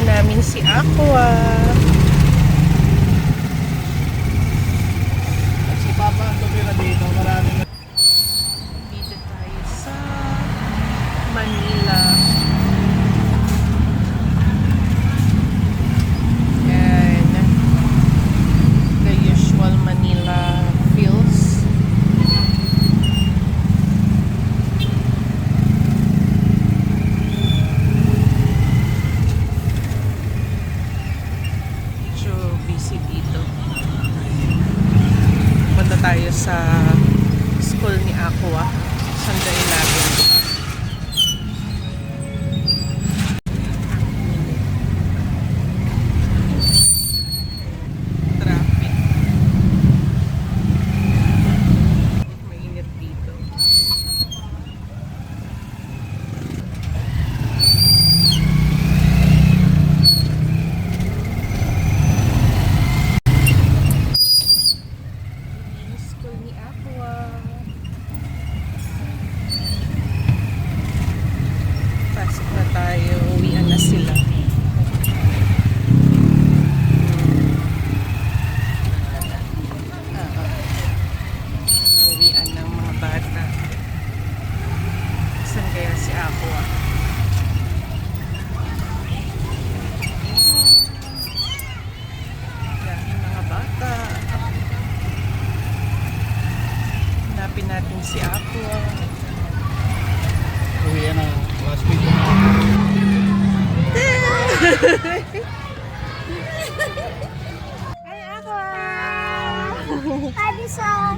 namin si Aqua. Si Papa ang tumira dito, marami na. Dito tayo sa Manila. And the usual Manila feels. Medyo busy dito. Punta tayo sa school ni Aqua. Sunday 11. Traffic. Mainit dito. School ni Aqua. Pasok na tayo. Uwian na sila. Uwian ng mga bata. Saan kaya si Aqua? Dami mga bata. Hanapin natin si Aqua. Uwi na, last week na. Ay, ako! Addison!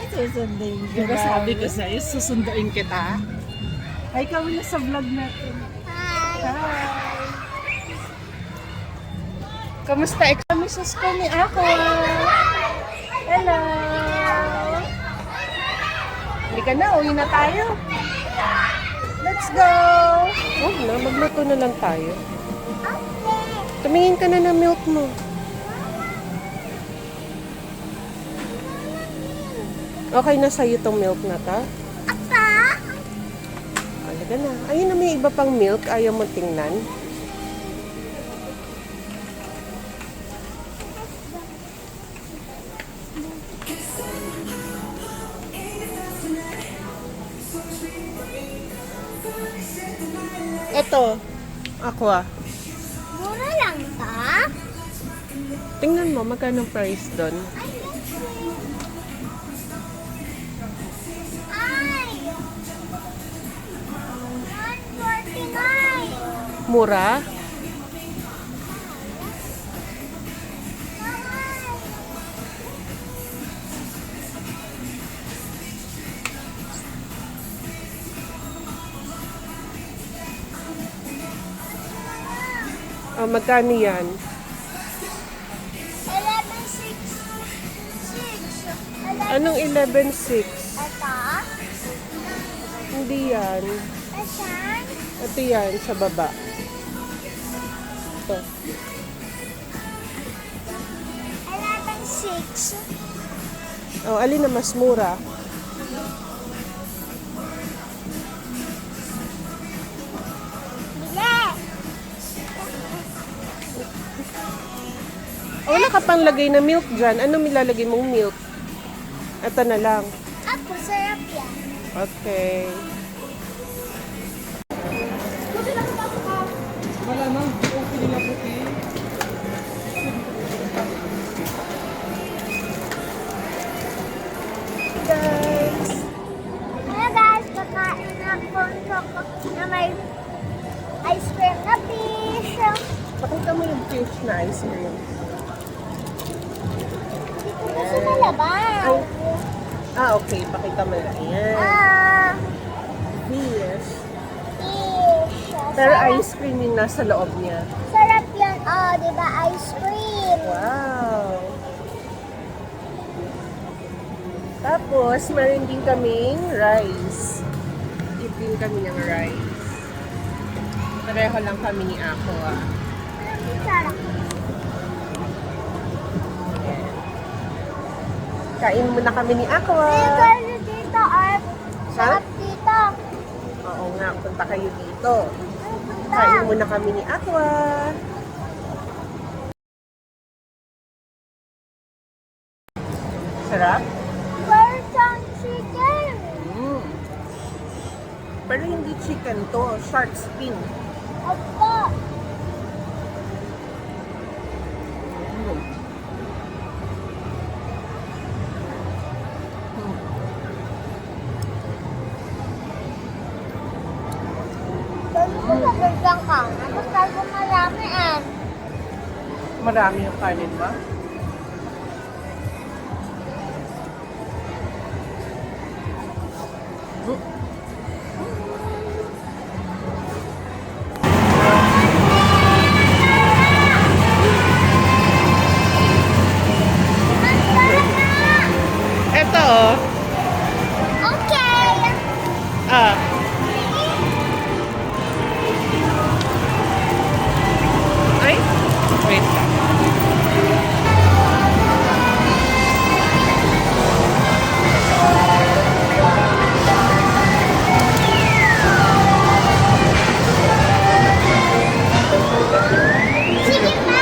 Susunduin ka. Diba sabi ko sa'yo, susunduin kita? Ay, kami na sa vlog natin. Hi! Hi! Kamusta? Kami sa school ni Aqua. Hello! Hindi ka na, uwi na tayo. Let's go! Oh, na, magluto na lang tayo. Tumingin ka na ng milk mo. Okay na sa'yo tong milk na ta? Apa? Alaga na. Ayun na, may iba pang milk. Ayaw mo tingnan. Ito. Aqua. Mura lang ta? Tingnan mo, magkano price doon? Ay, ay! 149! Mura? Oh, magkano yan? 11.6 Anong 11.6? Ito? Hindi yan. Asan? Ito yan, sa baba. Ito. 11.6 Oh, alin na mas mura? Bile! Wala ka pang lagay na milk dyan. Ano nilalagay mong milk? Ito na lang. Ako, sarap yan. Okay. Wala na, okay nila puti. Guys. Hello guys, kakain ako na may ice cream na fish. Pakita mo yung fish na ice cream. Dito na sa malabas. Okay. Pakita mo na. Ayan. Fish. Fish. Pero ice cream yung nasa loob niya. Sarap yan. Oh, di ba ice cream? Wow! Tapos, meron din kaming rice. Eat din kami ng rice. Pareho lang kami ni Aqua. Sarap. Kain muna kami ni Aqua. Pero dito, sarap dito. Oo nga, punta kayo dito. Kain muna kami ni Aqua. Sarap? Where's some chicken? Mm. Pero hindi chicken to, shark fin. Opo. Mm. Dali ko sa gandang kanan. Basta ko marami ah. Marami yung kanin ba? Ito oh. Okay. Ah. Ay? Wait lang. Sige pa.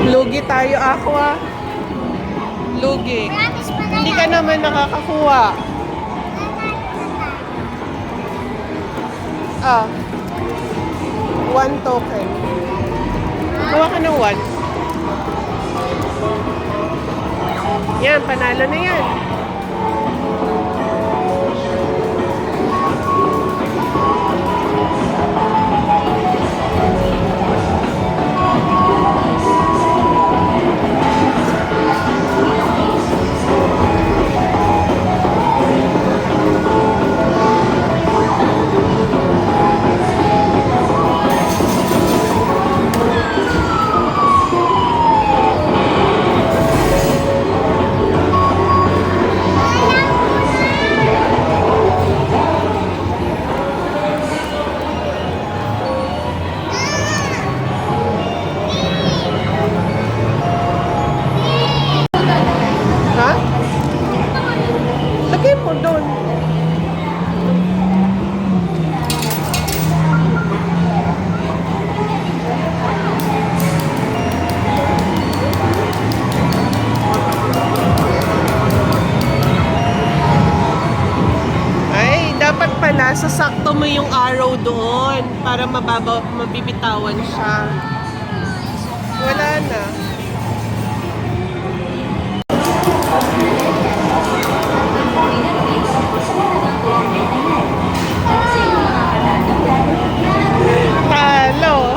Lugi tayo, Aqua. Lugi. Promise mo na Hindi yan. ka naman nakakakuha. Ah. 1 token. Kuha ka ng 1. Yan, panalo na yan. Ha? Lagay mo doon. Ay, dapat pala sasakto mo yung arrow doon para mabibitawan siya. Wala na. Talo.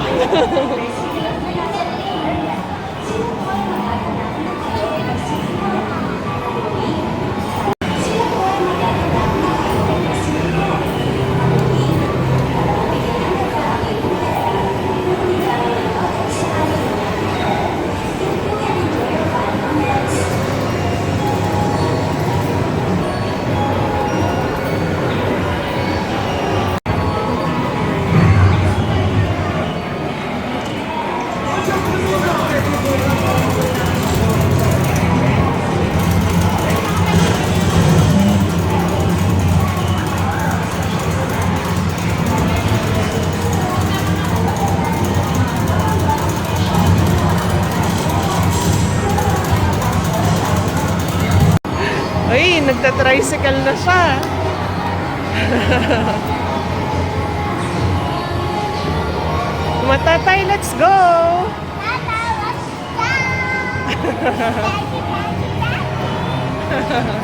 Ay, nagta-tricycle na siya. Matatay, let's go! Tata, let's go. Daddy, daddy, daddy.